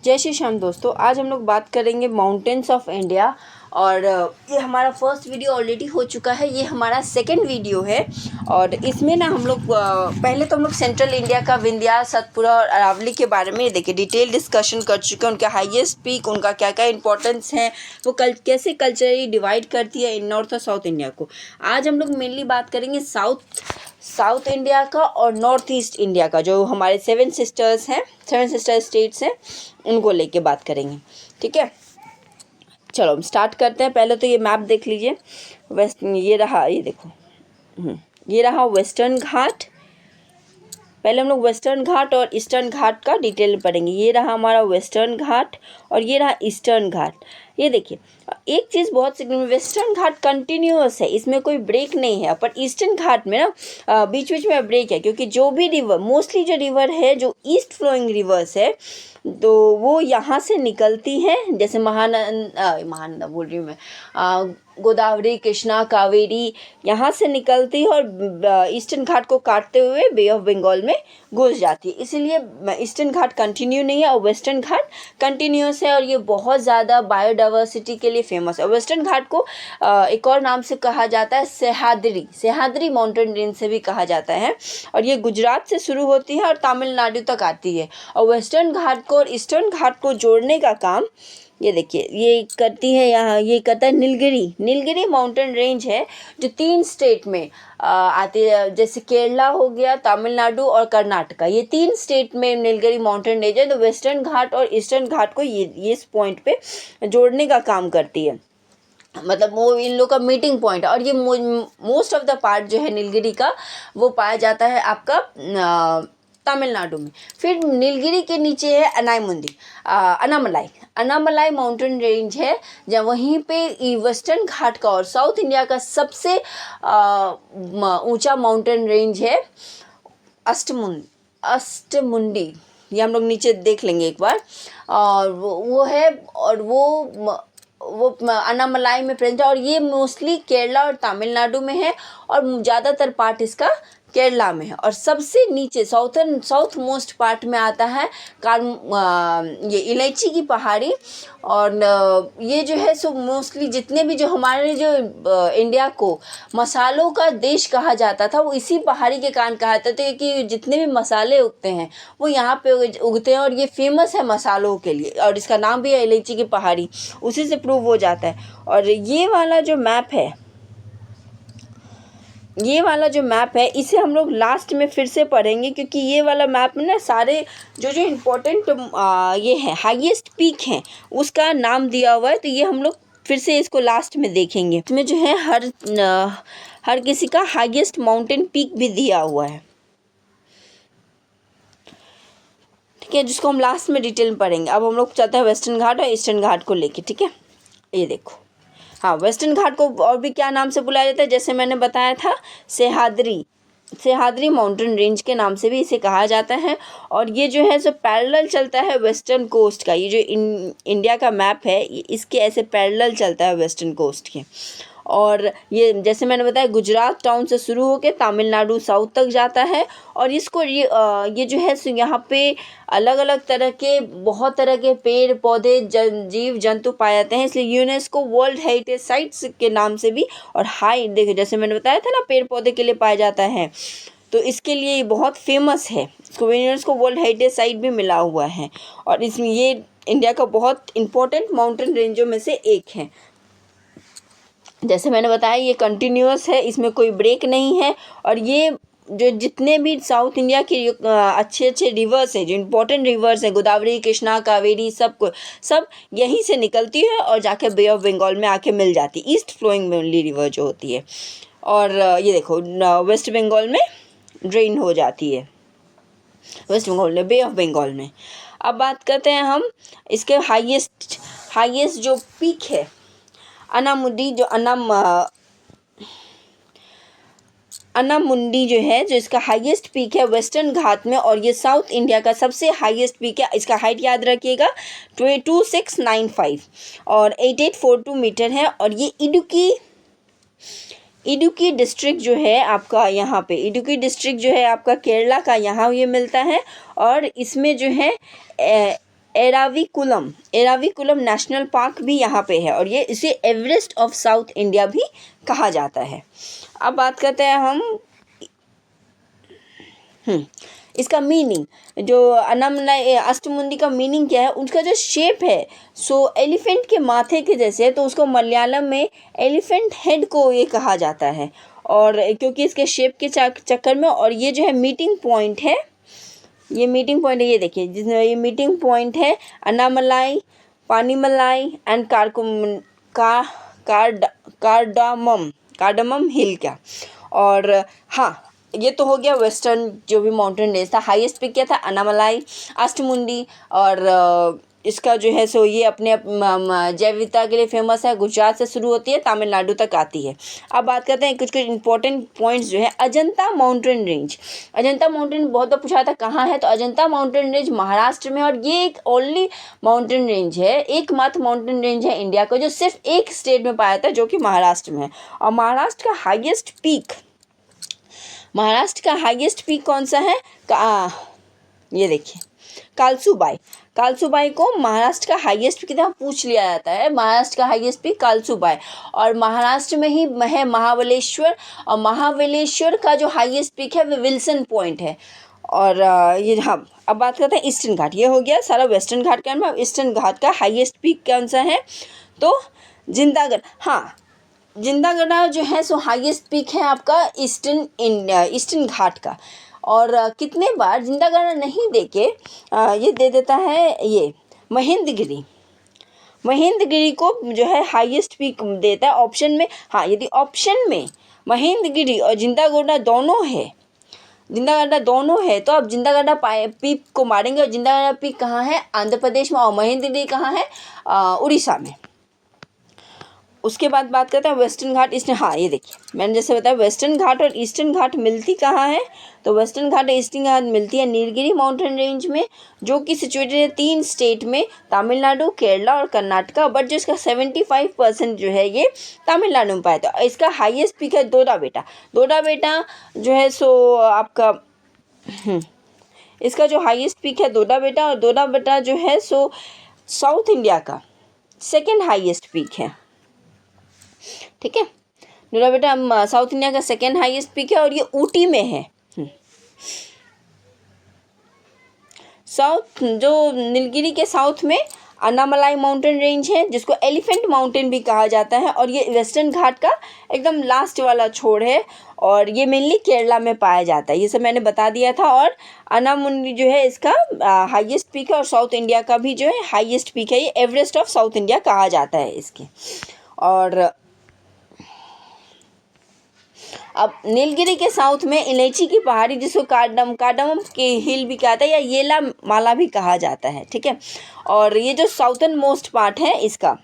जय श्री श्याम दोस्तों, आज हम लोग बात करेंगे माउंटेन्स ऑफ इंडिया। और ये हमारा फर्स्ट वीडियो ऑलरेडी हो चुका है, ये हमारा सेकंड वीडियो है। और इसमें ना हम लोग पहले तो हम लोग सेंट्रल इंडिया का विंध्या, सतपुरा और अरावली के बारे में देखिए डिटेल डिस्कशन कर चुके हैं। उनका हाईएस्ट पीक, उनका क्या क्या इंपॉर्टेंस है, वो कैसे कल्चरली डिवाइड करती है इन नॉर्थ और साउथ इंडिया को। आज हम लोग मेनली बात करेंगे साउथ इंडिया का और नॉर्थ ईस्ट इंडिया का, जो हमारे सेवन सिस्टर स्टेट्स हैं, उनको लेके बात करेंगे। ठीक है, चलो हम स्टार्ट करते हैं। पहले तो ये मैप देख लीजिए। ये रहा, ये देखो, ये रहा वेस्टर्न घाट। पहले हम लोग वेस्टर्न घाट और ईस्टर्न घाट का डिटेल पढ़ेंगे। ये रहा हमारा वेस्टर्न घाट और ये रहा ईस्टर्न घाट। ये देखिए, एक चीज़ बहुत सिग्निफिकेंट, वेस्टर्न घाट कंटिन्यूअस है, इसमें कोई ब्रेक नहीं है। पर ईस्टर्न घाट में ना बीच बीच में ब्रेक है, क्योंकि जो भी रिवर, मोस्टली जो रिवर है, जो ईस्ट फ्लोइंग रिवर्स है, तो वो यहाँ से निकलती हैं। जैसे महानंदा बोल रही हूँ मैं, गोदावरी, कृष्णा, कावेरी यहाँ से निकलती है और ईस्टर्न घाट को काटते हुए बे ऑफ बंगाल में घुस जाती है। इसीलिए ईस्टर्न घाट कंटिन्यू नहीं है और वेस्टर्न घाट कंटिन्यूस है। और ये बहुत ज़्यादा बायोडाइवर्सिटी के लिए फेमस है। वेस्टर्न घाट को एक और नाम से कहा जाता है सह्याद्री माउंटेन रेंज से भी कहा जाता है। और ये गुजरात से शुरू होती है और तमिलनाडु तक आती है। और वेस्टर्न घाट को और ईस्टर्न घाट को जोड़ने का काम ये देखिए ये करती है, यहाँ ये करता है नीलगिरी माउंटेन रेंज है, जो 3 स्टेट में आती है। जैसे केरला हो गया, तमिलनाडु और कर्नाटका, ये 3 स्टेट में नीलगिरी माउंटेन रेंज है। तो वेस्टर्न घाट और ईस्टर्न घाट को ये इस पॉइंट पे जोड़ने का काम करती है, मतलब वो इन लोग का मीटिंग पॉइंट है। और ये मोस्ट ऑफ द पार्ट जो है नीलगिरी का, वो पाया जाता है आपका तमिलनाडु में। फिर नीलगिरी के नीचे है अनामलाई माउंटेन रेंज है, जहाँ वहीं पे वेस्टर्न घाट का और साउथ इंडिया का सबसे ऊंचा माउंटेन रेंज है अष्टमुंडी। ये हम लोग नीचे देख लेंगे एक बार। और वो है, और वो अनामलाई में प्रेजेंट है। और ये मोस्टली केरला और तमिलनाडु में है, और ज़्यादातर पार्ट इसका केरला में है। और सबसे नीचे साउथ मोस्ट पार्ट में आता है ये इलायची की पहाड़ी। और ये जो है सो मोस्टली जितने भी जो हमारे जो इंडिया को मसालों का देश कहा जाता था, वो इसी पहाड़ी के कारण कहा जाता था, कि जितने भी मसाले उगते हैं वो यहाँ पे उगते हैं। और ये फेमस है मसालों के लिए, और इसका नाम भी है इलायची की पहाड़ी, उसी से प्रूव हो जाता है। और ये वाला जो मैप है, इसे हम लोग लास्ट में फिर से पढ़ेंगे, क्योंकि ये वाला मैप में ना सारे जो इम्पोर्टेंट ये है हाईएस्ट पीक हैं, उसका नाम दिया हुआ है। तो ये हम लोग फिर से इसको लास्ट में देखेंगे। इसमें जो है हर किसी का हाईएस्ट माउंटेन पीक भी दिया हुआ है, ठीक है, जिसको हम लास्ट में डिटेल में पढ़ेंगे। अब हम लोग चलते हैं वेस्टर्न घाट और ईस्टर्न घाट को लेके। ठीक है, ये देखो, हाँ, वेस्टर्न घाट को और भी क्या नाम से बुलाया जाता है, जैसे मैंने बताया था, सह्याद्री माउंटेन रेंज के नाम से भी इसे कहा जाता है। और ये जो है सो पैरेलल चलता है वेस्टर्न कोस्ट का। ये जो इंडिया का मैप है, इसके ऐसे पैरेलल चलता है वेस्टर्न कोस्ट के। और ये जैसे मैंने बताया, गुजरात टाउन से शुरू होकर तमिलनाडु साउथ तक जाता है। और इसको ये जो है सो यहाँ पे अलग अलग तरह के, बहुत तरह के पेड़ पौधे, जीव जंतु पाए जाते हैं, इसलिए यूनेस्को वर्ल्ड हेरिटेज साइट्स के नाम से भी। और देखिए, जैसे मैंने बताया था ना, पेड़ पौधे के लिए पाया जाता है, तो इसके लिए ये बहुत फेमस है। इसको यूनेस्को वर्ल्ड हेरिटेज साइट भी मिला हुआ है। और इसमें ये इंडिया का बहुत इंपॉर्टेंट माउंटेन रेंजों में से एक है। जैसे मैंने बताया, ये कंटिन्यूअस है, इसमें कोई ब्रेक नहीं है। और ये जो जितने भी साउथ इंडिया के अच्छे रिवर्स हैं, जो इम्पोर्टेंट रिवर्स हैं, गोदावरी, कृष्णा, कावेरी, सब यहीं से निकलती है और जाके बे ऑफ बंगाल में आके मिल जाती है, ईस्ट फ्लोइंग ओनली रिवर जो होती है। और ये देखो, वेस्ट बंगाल में ड्रेन हो जाती है, वेस्ट बंगाल में, बे ऑफ बंगाल में। अब बात करते हैं हम इसके हाईएस्ट जो पीक है, अनामुंडी जो है, जो इसका हाईएस्ट पीक है वेस्टर्न घाट में। और ये साउथ इंडिया का सबसे हाईएस्ट पीक है। इसका हाइट याद रखिएगा, 2695 और 8842 मीटर है। और ये इडुक्की डिस्ट्रिक्ट जो है आपका, यहाँ पे इडुक्की डिस्ट्रिक्ट जो है आपका केरला का, यहाँ ये मिलता है। और इसमें जो है एराविकुलम नेशनल पार्क भी यहाँ पे है और ये इसे एवरेस्ट ऑफ साउथ इंडिया भी कहा जाता है। अब बात करते हैं हम इसका मीनिंग, जो अनामलाई अष्टमुंडी का मीनिंग क्या है, उसका जो शेप है सो एलिफेंट के माथे के जैसे है, तो उसको मलयालम में एलिफेंट हेड को ये कहा जाता है। और क्योंकि इसके शेप के चक्कर में, और ये जो है मीटिंग पॉइंट है, ये देखिए जिसमें ये मीटिंग पॉइंट है अनामलाई, पानीमलाई एंड कार्डामम हिल का। और हाँ, ये तो हो गया वेस्टर्न जो भी माउंटेन रेंज था। हाईएस्ट पिक क्या था? अनामलाई, अष्टमुंडी। और इसका जो है सो ये अपने जैव विविधता के लिए फेमस है। गुजरात से शुरू होती है, तमिलनाडु तक आती है। अब बात करते हैं कुछ इंपॉर्टेंट पॉइंट्स जो है Ajanta mountain range. Ajanta mountain बहुत बार पूछा था कहाँ है, तो अजंता माउंटेन रेंज महाराष्ट्र में, और ये एक ओनली माउंटेन रेंज है, एकमात्र माउंटेन रेंज है इंडिया का जो सिर्फ एक स्टेट में पाया था, जो कि महाराष्ट्र में है। और महाराष्ट्र का हाईएस्ट पीक कौन सा है? ये देखिए कालसूबाई को महाराष्ट्र का हाईएस्ट पीक कितना पूछ लिया जाता है। महाराष्ट्र का हाईएस्ट पीक कालसूबाई, और महाराष्ट्र में ही है महाबलेश्वर, और महाबलेश्वर का जो हाईएस्ट पीक है वो विल्सन पॉइंट है। और ये हाँ, अब बात करते हैं ईस्टर्न घाट। ये हो गया सारा वेस्टर्न घाट का। अब ईस्टर्न घाट का हाईएस्ट पीक कौन सा है? तो जिंदागढ़। हाँ, जिंदागढ़ जो है सो हाईएस्ट पीक है आपका ईस्टर्न घाट का। और कितने बार जिंदागढ़ नहीं देके ये दे देता है ये महेंद्रगिरी को जो है हाईएस्ट पीक देता है ऑप्शन में। हाँ, यदि ऑप्शन में महेंद्रगिरी और जिंदागढ़ दोनों है तो आप जिंदागढ़ पीक को मारेंगे। और जिंदागढ़ पीक कहाँ है? आंध्र प्रदेश में। और महेंद्रगिरी कहाँ है? उड़ीसा में। उसके बाद बात करते हैं वेस्टर्न घाट ईस्टर्न। हाँ, ये देखिए मैंने जैसे बताया वेस्टर्न घाट और ईस्टर्न घाट मिलती कहाँ है, तो वेस्टर्न घाट और ईस्टर्न घाट मिलती है नीलगिरी माउंटेन रेंज में, जो कि सिचुएटेड है 3 स्टेट में, तमिलनाडु, केरला और कर्नाटका। बट जो इसका 75% जो है ये तमिलनाडु में पाया था। इसका हाईएस्ट पीक है दोडा बेटा जो है सो आपका इसका जो हाईएस्ट पीक है दोडा बेटा, और दोडा बेटा जो है सो साउथ इंडिया का सेकेंड हाईएस्ट पीक है। ठीक है, दोडा बेटा साउथ इंडिया का सेकेंड हाईएस्ट पीक है, और ये ऊटी में है। साउथ जो नीलगिरी के साउथ में अनामलाई माउंटेन रेंज है, जिसको एलिफेंट माउंटेन भी कहा जाता है, और ये वेस्टर्न घाट का एकदम लास्ट वाला छोर है, और ये मेनली केरला में पाया जाता है। ये सब मैंने बता दिया था। और अनामुंडी जो है इसका हाईएस्ट पीक है, और साउथ इंडिया का भी जो है हाईएस्ट पीक है। ये एवरेस्ट ऑफ साउथ इंडिया कहा जाता है इसके। और अब नीलगिरी के साउथ में इलायची की पहाड़ी, जिसको कार्डमम के हिल भी कहता है, या येला माला भी कहा जाता है। ठीक है, और ये जो साउथर्न मोस्ट पार्ट है इसका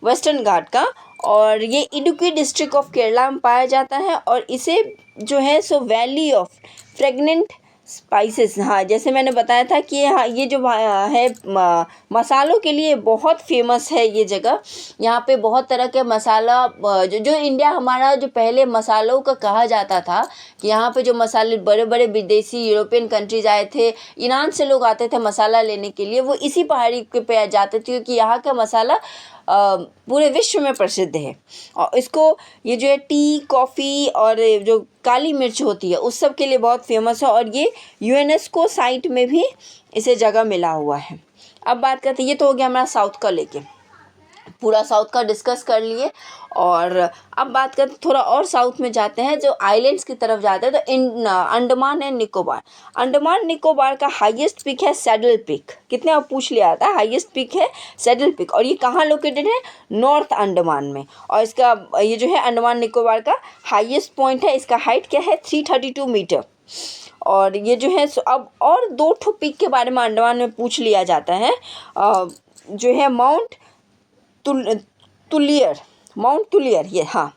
वेस्टर्न घाट का, और ये इडुक्की डिस्ट्रिक्ट ऑफ केरला में पाया जाता है। और इसे जो है सो वैली ऑफ फ्रेगनेंट स्पाइसेस, हाँ जैसे मैंने बताया था कि हाँ ये जो है मसालों के लिए बहुत फेमस है ये जगह। यहाँ पे बहुत तरह के मसाला जो इंडिया हमारा जो पहले मसालों का कहा जाता था, कि यहाँ पे जो मसाले बड़े बड़े विदेशी यूरोपियन कंट्रीज आए थे, ईरान से लोग आते थे मसाला लेने के लिए, वो इसी पहाड़ी पे जाते थे, क्योंकि यहाँ का मसाला पूरे विश्व में प्रसिद्ध है। और इसको ये जो है टी, कॉफ़ी और जो काली मिर्च होती है उस सब के लिए बहुत फेमस है, और ये यूनेस्को साइट में भी इसे जगह मिला हुआ है। अब बात करते हैं, ये तो हो गया हमारा साउथ का लेके, पूरा साउथ का डिस्कस कर लिए। और अब बात करते थोड़ा और साउथ में जाते हैं, जो आइलैंड्स की तरफ जाते हैं, तो अंडमान एंड निकोबार। अंडमान निकोबार का हाईएस्ट पीक है सैडल पीक। कितने आप पूछ लिया था, हाईएस्ट पीक है सैडल पीक, और ये कहाँ लोकेटेड है? नॉर्थ अंडमान में। और इसका ये जो है अंडमान निकोबार का हाईएस्ट पॉइंट है, इसका हाइट क्या है? 332 मीटर। और ये जो है अब और 2 ठो पीक के बारे में अंडमान में पूछ लिया जाता है, जो है माउंट तुलियर, ये हाँ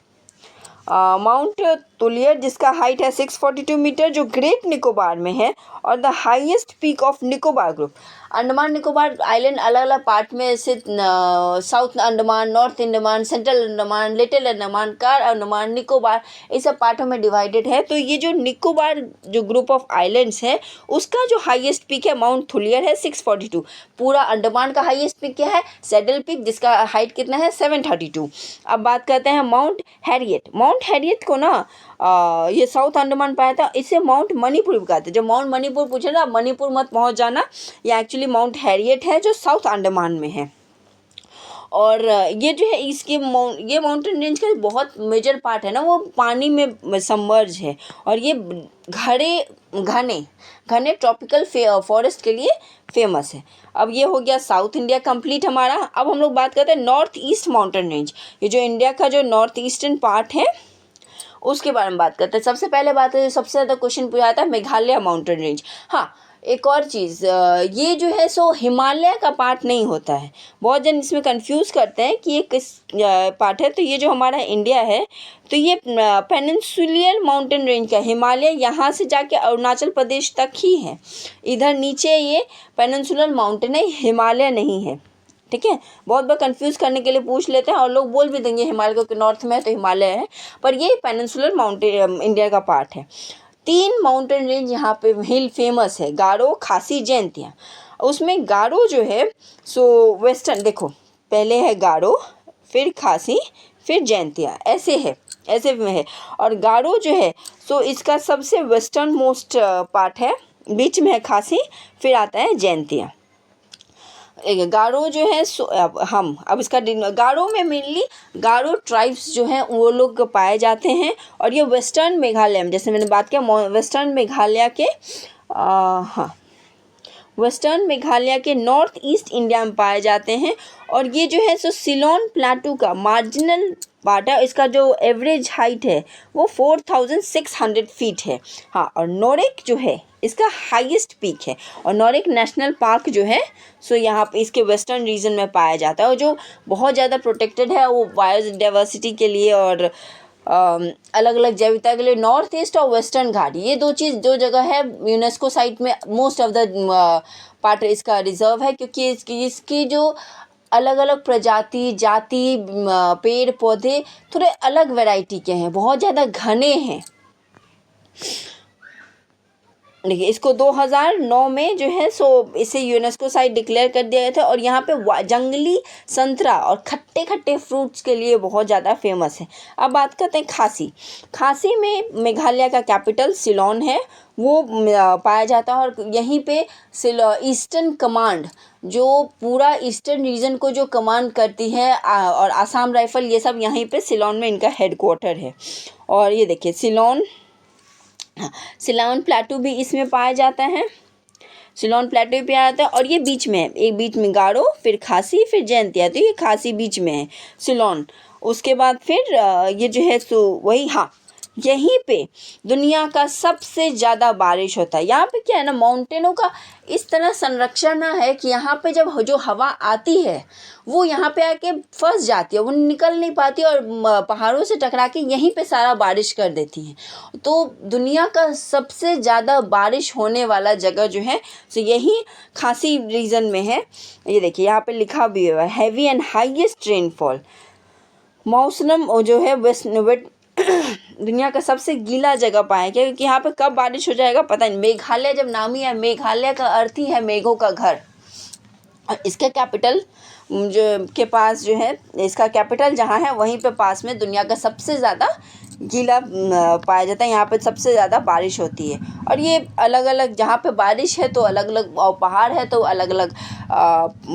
माउंट तुलियर जिसका हाइट है 642 मीटर, जो ग्रेट निकोबार में है, और the highest peak of Nicobar group. Andaman Nicobar island अलग अलग पार्ट में स्थित south Andaman, north Andaman, central Andaman, little Andaman, car Andaman, Nicobar, इस सब पार्टों में डिवाइडेड है। तो ये जो निकोबार जो ग्रुप ऑफ आइलैंड्स है उसका जो हाईएस्ट पीक है माउंट थुलियर है 642। पूरा अंडमान का हाईएस्ट पीक क्या है? सैडल पीक, जिसका हाइट कितना है? 732। अब बात करते हैं माउंट हैरियट। माउंट हैरियट को ना ये साउथ अंडमान पाया था, इसे माउंट मणिपुर भी कहते हैं। जब माउंट मणिपुर पूछे ना, मणिपुर मत पहुंच जाना, ये एक्चुअली माउंट हैरियट है जो साउथ अंडमान में है। और ये जो है इसके ये माउंटेन रेंज का बहुत मेजर पार्ट है ना, वो पानी में सबमर्ज है, और ये घने ट्रॉपिकल फॉरेस्ट के लिए फेमस है। अब ये हो गया साउथ इंडिया कंप्लीट हमारा। अब हम लोग बात करते हैं नॉर्थ ईस्ट माउंटेन रेंज। ये जो इंडिया का जो नॉर्थ ईस्टर्न पार्ट है उसके बारे में बात करते हैं। सबसे पहले बात है, सबसे ज़्यादा क्वेश्चन पूछा था मेघालय माउंटेन रेंज। हाँ, एक और चीज़, ये जो है सो हिमालय का पार्ट नहीं होता है। बहुत जन इसमें कंफ्यूज करते हैं कि ये किस पार्ट है। तो ये जो हमारा इंडिया है तो ये पेनिनसुलर माउंटेन रेंज का, हिमालय यहाँ से जाके अरुणाचल प्रदेश तक ही है। इधर नीचे ये पेनिनसुलर माउंटेन है, हिमालय नहीं है। ठीक है, बहुत बार कंफ्यूज करने के लिए पूछ लेते हैं, और लोग बोल भी देंगे हिमालय को नॉर्थ में है तो हिमालय है, पर ये पेनिनसुलर माउंटेन इंडिया का पार्ट है। 3 माउंटेन रेंज यहाँ पे हिल फेमस है, गारो, खासी, जैंतिया। उसमें गारो जो है सो वेस्टर्न, देखो पहले है गारो, फिर खासी, फिर जैंतिया, ऐसे में है। और गारो जो है सो इसका सबसे वेस्टर्न मोस्ट पार्ट है, बीच में है खासी, फिर आता है जैंतिया। गारो जो है अब इसका गारो में मेनली गारो ट्राइब्स जो हैं वो लोग पाए जाते हैं, और ये वेस्टर्न मेघालय में, जैसे मैंने बात किया वेस्टर्न मेघालय के वेस्टर्न मेघालय के नॉर्थ ईस्ट इंडिया में पाए जाते हैं। और ये जो है सो सिलोन प्लाटू का मार्जिनल पार्ट है, इसका जो एवरेज हाइट है वो 4600 फीट है। हाँ, और नोरेक जो है इसका हाईएस्ट पीक है, और नोरेक नेशनल पार्क जो है सो यहाँ पे इसके वेस्टर्न रीजन में पाया जाता है, और जो बहुत ज़्यादा प्रोटेक्टेड है वो बायोडाइवर्सिटी के लिए और अलग अलग जैव विविधता के लिए। नॉर्थ ईस्ट और वेस्टर्न घाट, ये दो जगह है यूनेस्को साइट में, मोस्ट ऑफ द पार्ट इसका रिजर्व है, क्योंकि इसकी जो अलग अलग प्रजाति जाति पेड़ पौधे थोड़े अलग वैरायटी के हैं, बहुत ज़्यादा घने हैं। देखिए, इसको 2009 में जो है सो इसे यूनेस्को साइट डिक्लेयर कर दिया गया था, और यहाँ पे जंगली संतरा और खट्टे खट्टे फ्रूट्स के लिए बहुत ज़्यादा फेमस है। अब बात करते हैं खासी में मेघालय का कैपिटल सिलोन है, वो पाया जाता है, और यहीं पे ईस्टर्न कमांड जो पूरा ईस्टर्न रीजन को जो कमांड करती है, और आसाम राइफल, ये सब यहीं पे सिलोन में इनका हेडक्वार्टर है। और ये देखिए सिलोन प्लेटू भी इसमें पाया जाता है, सिलोन प्लेटू भी पाया जाता है। और ये बीच में है, एक बीच में गारो, फिर खासी, फिर जैंतिया, तो ये खासी बीच में है सिलोन। उसके बाद फिर ये जो है सो वही, हाँ, यहीं पे दुनिया का सबसे ज़्यादा बारिश होता है। यहाँ पे क्या है ना, माउंटेनों का इस तरह संरक्षण है कि यहाँ पे जब जो हवा आती है वो यहाँ पे आके फंस जाती है, वो निकल नहीं पाती, और पहाड़ों से टकरा के यहीं पे सारा बारिश कर देती है। तो दुनिया का सबसे ज़्यादा बारिश होने वाला जगह जो है तो यही खासी रीजन में है। ये देखिए यहाँ पे लिखा भी हुआ है, हैवी एंड हाईएस्ट रेनफॉल। मौसम जो है वेट दुनिया का सबसे गीला जगह पाया गया, क्योंकि यहाँ पे कब बारिश हो जाएगा पता नहीं। मेघालय जब नाम ही है, मेघालय का अर्थ ही है मेघों का घर, और इसके कैपिटल जो के पास जो है, इसका कैपिटल जहाँ है वहीं पे पास में दुनिया का सबसे ज़्यादा गीला पाया जाता है, यहाँ पे सबसे ज़्यादा बारिश होती है। और ये अलग अलग जहाँ पे बारिश है तो अलग अलग, और पहाड़ है तो अलग अलग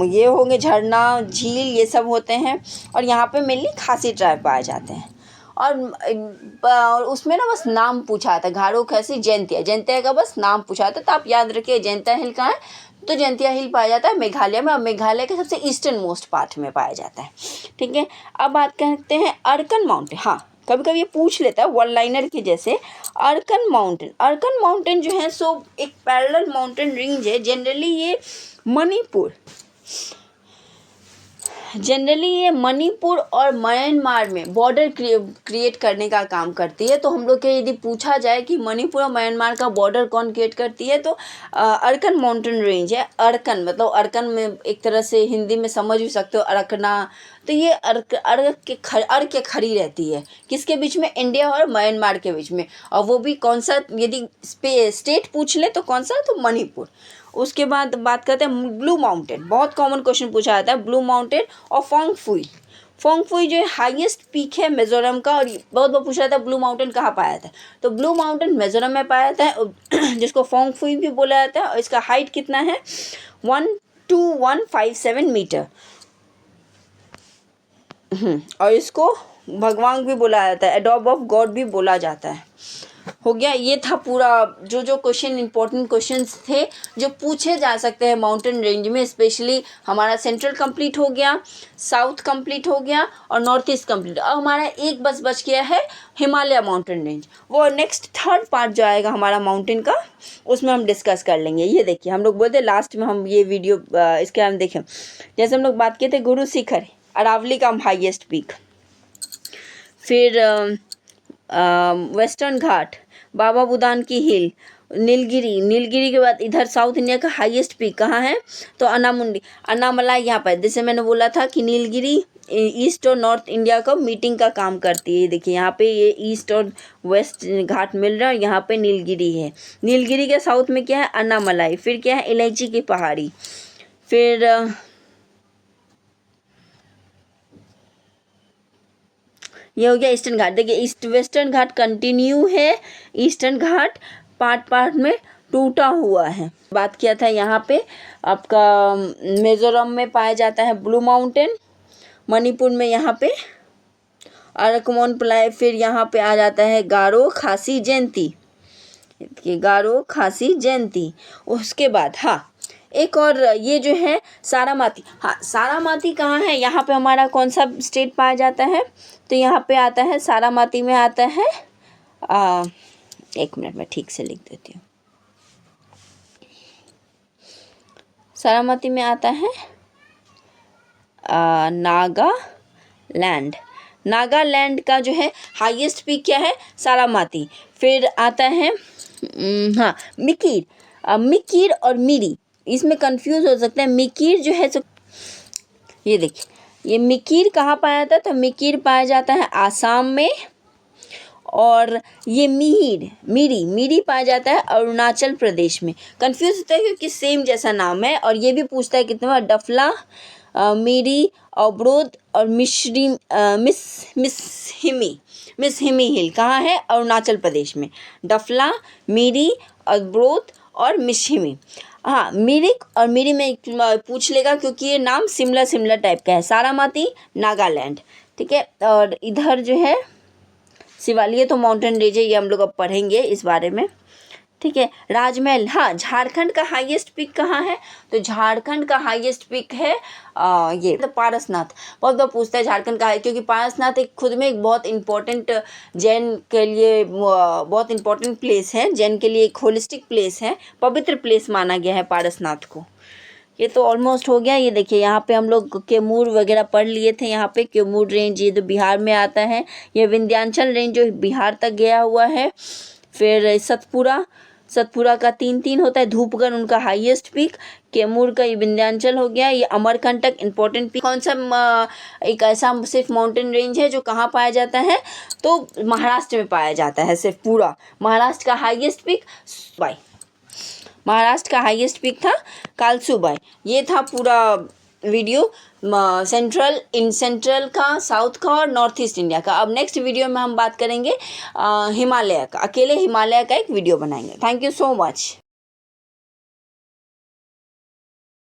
ये होंगे झरना, झील, ये सब होते हैं। और यहाँ पे मेनली खासी ट्राइब पाए जाते हैं। और उसमें ना बस नाम पूछा था, गारो, खासी, जैंतिया का बस नाम पूछा था, तो आप याद रखिए जैंतिया हिल कहाँ है, तो जैंतिया हिल पाया जाता है मेघालय में, और मेघालय के सबसे ईस्टर्न मोस्ट पार्ट में पाया जाता है। ठीक है, अब बात करते हैं अरकन माउंटेन। हाँ, कभी कभी ये पूछ लेता है वन लाइनर के जैसे। अरकन माउंटेन जो है सो एक पैरेलल माउंटेन रेंज है। जनरली ये जनरली ये मणिपुर और म्यांमार में बॉर्डर क्रिएट करने का काम करती है। तो हम लोग के यदि पूछा जाए कि मणिपुर और म्यांमार का बॉर्डर कौन क्रिएट करती है, तो अरकन माउंटेन रेंज है। अरकन मतलब अरकन में एक तरह से हिंदी में समझ भी सकते हो, अरकना। तो ये अर्क के खड़ी रहती है किसके बीच में, इंडिया और म्यांमार के बीच में। और वो भी कौन सा, यदि स्टेट पूछ ले तो कौन सा, तो मणिपुर। उसके बाद बात करते हैं ब्लू माउंटेन। बहुत कॉमन क्वेश्चन पूछा जाता है, ब्लू माउंटेन और फोंगफुई। फोंगफुई जो है हाईएस्ट पीक है मिजोरम का। और बहुत बार पूछा जाता है ब्लू माउंटेन कहाँ पाया जाता है, तो ब्लू माउंटेन मिजोरम में पाया जाता है, जिसको फोंगफुई भी बोला जाता है। और इसका हाइट कितना है, 12157 मीटर। और इसको भगवान भी बोला जाता है, एडॉब ऑफ गॉड भी बोला जाता है। हो गया, ये था पूरा जो क्वेश्चन, इंपॉर्टेंट क्वेश्चंस थे जो पूछे जा सकते हैं माउंटेन रेंज में। स्पेशली हमारा सेंट्रल कंप्लीट हो गया, साउथ कंप्लीट हो गया और नॉर्थ ईस्ट कंप्लीट। अब हमारा एक बस बच गया है हिमालय माउंटेन रेंज। वो नेक्स्ट थर्ड पार्ट जो आएगा हमारा माउंटेन का, उसमें हम डिस्कस कर लेंगे। ये देखिए, हम लोग बोलते लास्ट में हम ये वीडियो इसके हम देखें, जैसे हम लोग बात किए थे गुरु शिखर, अरावली का हाईएस्ट पीक, फिर वेस्टर्न घाट, बाबा बुदान की हिल, नीलगिरी के बाद इधर साउथ इंडिया का हाईएस्ट पीक कहाँ है, तो अन्नामलाई यहाँ पर। जैसे मैंने बोला था कि नीलगिरी ईस्ट और नॉर्थ इंडिया का मीटिंग का काम करती है। देखिए यहाँ पे ये ईस्ट और वेस्ट घाट मिल रहा है और यहाँ पे नीलगिरी है। नीलगिरी के साउथ में क्या है, अन्नामलाई। फिर क्या है, इलायची की पहाड़ी। फिर ये हो गया ईस्टर्न घाट। देखिए ईस्ट वेस्टर्न घाट कंटिन्यू है, ईस्टर्न घाट पार्ट में टूटा हुआ है। बात किया था यहाँ पे आपका मिजोरम में पाया जाता है ब्लू माउंटेन, मणिपुर में यहाँ पे अरकमोनप्लाई। फिर यहाँ पे आ जाता है गारो खासी जयंती, गारो खासी जयंती। उसके बाद हाँ एक और ये जो है सारामाती। हाँ सारामाती कहाँ है, यहाँ पे हमारा कौन सा स्टेट पाया जाता है, तो यहाँ पे आता है सारामाती में आता है एक मिनट में ठीक से लिख देती हूँ। सारामाती में आता है नागालैंड। नागालैंड का जो है हाईएस्ट पीक क्या है, सारामाती। फिर आता है हाँ मिकीर और मिरी, इसमें कंफ्यूज हो सकते हैं। मिकीर जो है तो ये देखिए, ये मिकीर कहाँ पाया जाता है, तो मिकीर पाया जाता है आसाम में। और ये मिरी पाया जाता है अरुणाचल प्रदेश में। कंफ्यूज होता है क्योंकि सेम जैसा नाम है। और ये भी पूछता है कितने बार, डफला, मिरी, अवरोध और मिसहिमी हिल कहाँ है, अरुणाचल प्रदेश में। डफला, मिरी, अवरोध और मिसहिमी। हाँ मिरिक और मिरी में पूछ लेगा क्योंकि ये नाम सिमिलर टाइप का है। सारामाती नागालैंड, ठीक है। और इधर जो है शिवालिक तो माउंटेन रेंज है, ये हम लोग अब पढ़ेंगे इस बारे में, ठीक है। राजमहल, हाँ झारखंड का हाईएस्ट पीक कहाँ है, तो झारखंड का हाईएस्ट पीक है ये तो पारसनाथ। बहुत बार पूछता है झारखंड का है, क्योंकि पारसनाथ एक खुद में एक बहुत इम्पोर्टेंट जैन के लिए बहुत इम्पोर्टेंट प्लेस है, जैन के लिए एक होलिस्टिक प्लेस है, पवित्र प्लेस माना गया है पारसनाथ को। ये तो ऑलमोस्ट हो गया। ये देखिए यहाँ पे हम लोग कैमूर वगैरह पढ़ लिए थे। यहाँ पे कैमूर रेंज ये जो बिहार में आता है, ये विंध्याचल रेंज जो बिहार तक गया हुआ है। फिर सतपुरा का 3 होता है, धूपगढ़ उनका हाईएस्ट पीक, कैमूर का ये विंध्याचल हो गया। ये अमरकंटक इंपॉर्टेंट पीक। कौन सा एक ऐसा सिर्फ माउंटेन रेंज है जो कहाँ पाया जाता है, तो महाराष्ट्र में पाया जाता है सिर्फ पूरा। महाराष्ट्र का हाईएस्ट पीक महाराष्ट्र का हाईएस्ट पीक था कालसूबाई। ये था पूरा वीडियो सेंट्रल का, साउथ का और नॉर्थ ईस्ट इंडिया का। अब नेक्स्ट वीडियो में हम बात करेंगे हिमालय का, अकेले हिमालय का एक वीडियो बनाएंगे। Thank you so much.